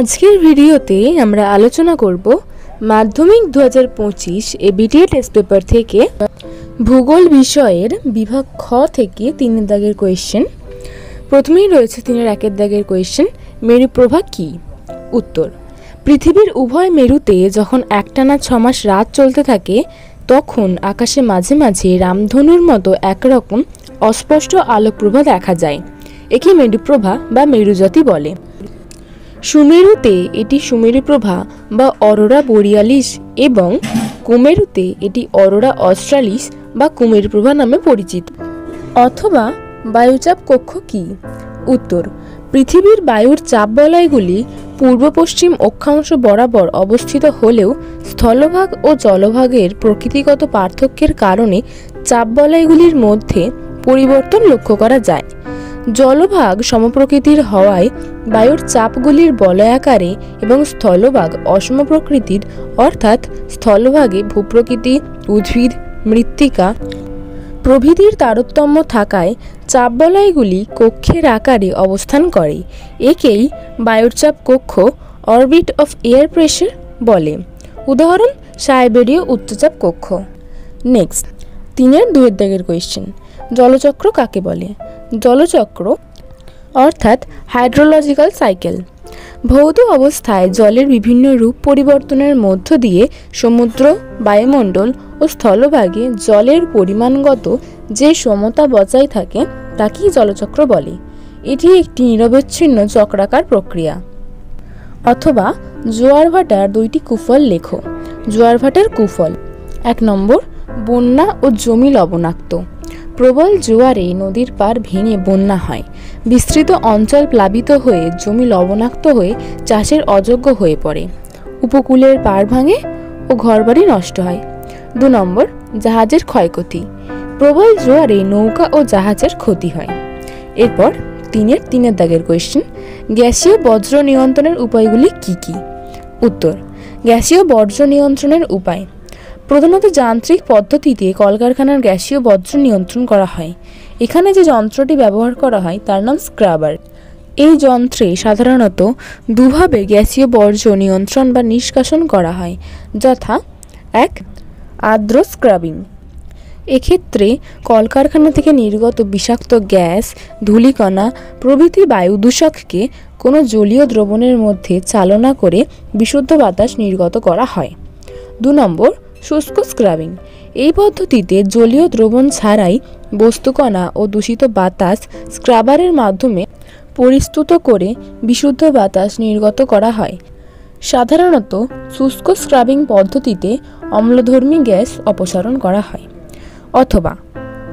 আজকের ভিডিওতে আমরা আলোচনা করব মাধ্যমিক 2025 এ বিটিএ টেস্ট পেপার থেকে ভূগোল বিষয়ের বিভাগ খ থেকে 3 দাগের কোয়েশ্চেন। প্রথমেই রয়েছে 3-1 দাগের কোয়েশ্চেন, মেরুপ্রভা কি? উত্তর, পৃথিবীর উভয় মেরুতে যখন একটানা 6 মাস রাত চলতে থাকে তখন আকাশে মাঝে মাঝে রামধনুর মতো একরকম অস্পষ্ট আলোকপ্রভা দেখা যায়। একে মেরুপ্রভা বা মেরুজ্যোতি বলে। সুমেরুতে এটি সুমেরুপ্রভা বা অরোরা বোরিয়ালিস এবং কুমেরুতে এটি অরোরা অস্ট্রালিস বা কুমেরুপ্রভা নামে পরিচিত। অথবা বায়ুচাপ কক্ষ কি? উত্তর, পৃথিবীর বায়ুর চাপ বলয়গুলি পূর্ব পশ্চিম অক্ষাংশ বরাবর অবস্থিত হলেও স্থলভাগ ও জলভাগের প্রকৃতিগত পার্থক্যের কারণে চাপ বলয়গুলির মধ্যে পরিবর্তন লক্ষ্য করা যায়। জলভাগ সমপ্রকৃতির হওয়ায় বায়ুর চাপগুলির বলয়াকারে এবং স্থলভাগ অসম প্রকৃতির, অর্থাৎ স্থলভাগে ভূপ্রকৃতি, উদ্ভিদ, মৃত্তিকা প্রভৃতির তারতম্য থাকায় চাপ বলয়গুলি কক্ষের আকারে অবস্থান করে। একেই বায়ুর চাপ কক্ষ অরবিট অফ এয়ার প্রেশার বলে। উদাহরণ, সাইবেরীয় উচ্চচাপ কক্ষ। নেক্সট, 3-2 দাগের কোয়েশ্চেন, জলচক্র কাকে বলে? জলচক্র অর্থাৎ হাইড্রোলজিক্যাল সাইকেল ভৌত অবস্থায় জলের বিভিন্ন রূপ পরিবর্তনের মধ্য দিয়ে সমুদ্র, বায়ুমণ্ডল ও স্থলভাগে জলের পরিমাণগত যে সমতা বজায় থাকে তাকেই জলচক্র বলে। এটি একটি নিরবচ্ছিন্ন চক্রাকার প্রক্রিয়া। অথবা জোয়ার ভাটার 2টি কুফল লেখো। জোয়ার ভাটার কুফল: 1 নম্বর, বন্যা ও জমি লবণাক্ত। প্রবল জোয়ারে নদীর পাড় ভেঙে বন্যা হয়, বিস্তৃত অঞ্চল প্লাবিত হয়ে জমি লবণাক্ত হয়ে চাষের অযোগ্য হয়ে পড়ে, উপকূলের পাড় ভাঙে ও ঘরবাড়ি নষ্ট হয়। 2 নম্বর, জাহাজের ক্ষয়ক্ষতি। প্রবল জোয়ারে নৌকা ও জাহাজের ক্ষতি হয়। এরপর 3 দাগের কোয়েশ্চেন, গ্যাসীয় বজ্র নিয়ন্ত্রণের উপায়গুলি কি কি? উত্তর, গ্যাসীয় বজ্র নিয়ন্ত্রণের উপায়: প্রধানত যান্ত্রিক পদ্ধতিতে কলকারখানার গ্যাসীয় বজ্র নিয়ন্ত্রণ করা হয়। এখানে যে যন্ত্রটি ব্যবহার করা হয় তার নাম স্ক্রাবার। এই যন্ত্রে সাধারণত দুভাবে গ্যাসীয় বর্জ্য নিয়ন্ত্রণ বা নিষ্কাশন করা হয়, যথা 1. আর্দ্র স্ক্রাবিং। এক্ষেত্রে কলকারখানা থেকে নির্গত বিষাক্ত গ্যাস, ধূলিকণা প্রভৃতি বায়ু দূষককে কোনো জলীয় দ্রবণের মধ্যে চালনা করে বিশুদ্ধ বাতাস নির্গত করা হয়। 2 নম্বর, শুষ্ক স্ক্রাবিং। এই পদ্ধতিতে জলীয় দ্রবণ ছাড়াই বস্তুকণা ও দূষিত বাতাস স্ক্রাবারের মাধ্যমে পরিস্তুত করে বিশুদ্ধ বাতাস নির্গত করা হয়। সাধারণত শুষ্ক স্ক্রাবিং পদ্ধতিতে অম্লধর্মী গ্যাস অপসারণ করা হয়। অথবা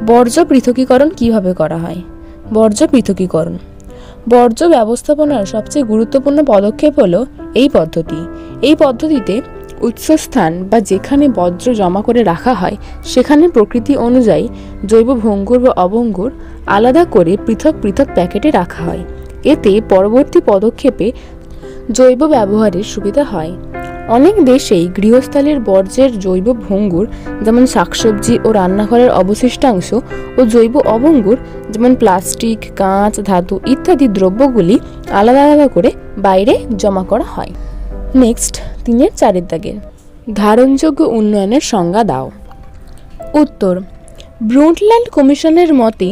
বর্জ্য পৃথকীকরণ কিভাবে করা হয়? বর্জ্য পৃথকীকরণ: বর্জ্য ব্যবস্থাপনার সবচেয়ে গুরুত্বপূর্ণ পদক্ষেপ হলো এই পদ্ধতি। এই পদ্ধতিতে উৎসস্থান বা যেখানে বর্জ্য জমা করে রাখা হয় সেখানে প্রকৃতি অনুযায়ী জৈব ভঙ্গুর বা অভঙ্গুর আলাদা করে পৃথক পৃথক প্যাকেটে রাখা হয়। এতে পরবর্তী পদক্ষেপে জৈব ব্যবহারের সুবিধা হয়। অনেক দেশেই গৃহস্থালির বর্জ্যের জৈব ভঙ্গুর, যেমন শাকসবজি ও রান্নাঘরের অবশিষ্টাংশ, ও জৈব অভঙ্গুর, যেমন প্লাস্টিক, কাঁচ, ধাতু ইত্যাদি দ্রব্যগুলি আলাদা আলাদা করে বাইরে জমা করা হয়। নেক্সট, 3-4 দাগের, ধারণযোগ্য উন্নয়নের সংজ্ঞা দাও। উত্তর, ব্রুন্টল্যান্ড কমিশনের মতে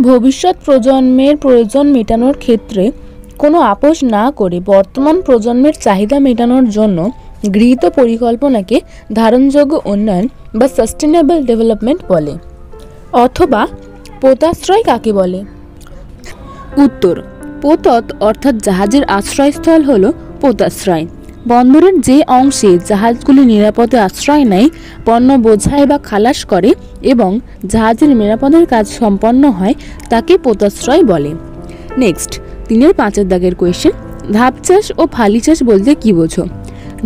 ভবিষ্যৎ প্রজন্মের প্রয়োজন মেটানোর ক্ষেত্রে কোনো আপোষ না করে বর্তমান প্রজন্মের চাহিদা মেটানোর জন্য গৃহীত পরিকল্পনাকে ধারণযোগ্য উন্নয়ন বা সাস্টেনেবল ডেভেলপমেন্ট বলে। অথবা পোতাশ্রয় কাকে বলে? উত্তর, পোতত অর্থাৎ জাহাজের আশ্রয়স্থল হল পোতাশ্রয়। বন্দরের যে অংশে জাহাজগুলি নিরাপদে আশ্রয় নেয়, পণ্য বোঝায় বা খালাস করে এবং জাহাজের মেরামতের কাজ সম্পন্ন হয় তাকে পোতাশ্রয় বলে। নেক্সট, 3-5 দাগের কোয়েশ্চেন, ধাপ চাষ ও ফালি চাষ বলতে কি বোঝো?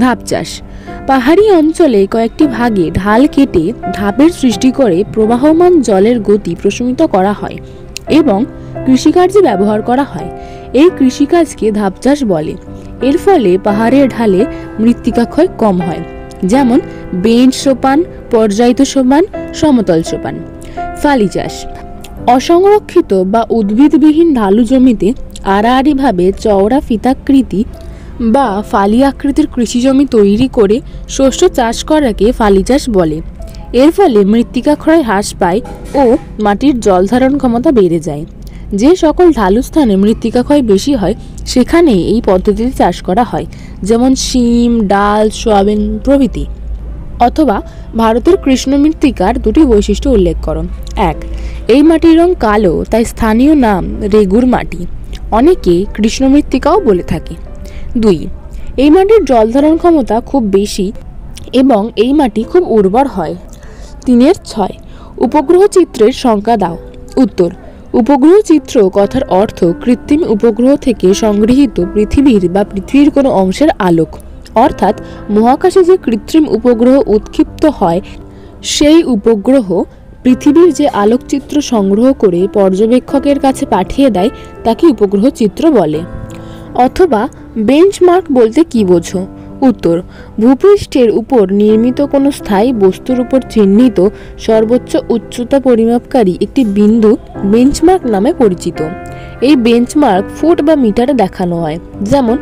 ধাপ চাষ: পাহাড়ি অঞ্চলে কয়েকটি ভাগে ঢাল কেটে ধাপের সৃষ্টি করে প্রবাহমান জলের গতি প্রশমিত করা হয় এবং কৃষিকার্যে ব্যবহার করা হয়। এই কৃষিকাজকে ধাপ চাষ বলে। এর ফলে পাহাড়ের ঢালে মৃত্তিকা ক্ষয় কম হয়, যেমন বেঞ্চ সোপান, পর্যায়িত সোপান, সমতল সোপান। ফালি চাষ: অসংরক্ষিত বা উদ্ভিদবিহীন ঢালু জমিতে আড়াআড়িভাবে চওড়া ফিতাকৃতি বা ফালি আকৃতির কৃষিজমি তৈরি করে শস্য চাষ করাকে ফালি চাষ বলে। এর ফলে মৃত্তিকা ক্ষয় হ্রাস পায় ও মাটির জল ধারণ ক্ষমতা বেড়ে যায়। যে সকল ঢালু স্থানে মৃত্তিকা ক্ষয় বেশি হয় সেখানে এই পদ্ধতিতে চাষ করা হয়, যেমন শিম, ডাল, সয়াবিন প্রভৃতি। অথবা ভারতের কৃষ্ণ মৃত্তিকার দুটি বৈশিষ্ট্য উল্লেখ করো। 1. এই মাটির রং কালো, তাই স্থানীয় নাম রেগুর মাটি, অনেকে কৃষ্ণ মৃত্তিকাও বলে থাকে। 2. এই মাটির জল ধারণ ক্ষমতা খুব বেশি এবং এই মাটি খুব উর্বর হয়। 3.6. উপগ্রহ চিত্রের সংজ্ঞা দাও। উত্তর: উপগ্রহ চিত্র কথার অর্থ কৃত্রিম উপগ্রহ থেকে সংগৃহীত পৃথিবীর বা পৃথিবীর কোনো অংশের আলোক, অর্থাৎ মহাকাশে যে কৃত্রিম উপগ্রহ উৎক্ষিপ্ত হয় সেই উপগ্রহ পৃথিবীর যে আলোকচিত্র সংগ্রহ করে পর্যবেক্ষকের কাছে পাঠিয়ে দেয় তাকে উপগ্রহ চিত্র বলে। অথবা বেঞ্চমার্ক বলতে কি বোঝো? উত্তর: ভূপৃষ্ঠের উপর নির্মিত কোনো স্থায়ী বস্তুর উপর চিহ্নিত সর্বোচ্চ উচ্চতা পরিমাপকারী একটি বিন্দু বেঞ্চমার্ক নামে পরিচিত। এই বেঞ্চমার্ক ফুট বা মিটারে দেখানো হয়, যেমন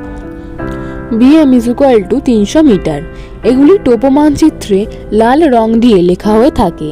BM = 300 মিটার। এগুলি টোপো মানচিত্রে লাল রং দিয়ে লেখা হয়ে থাকে।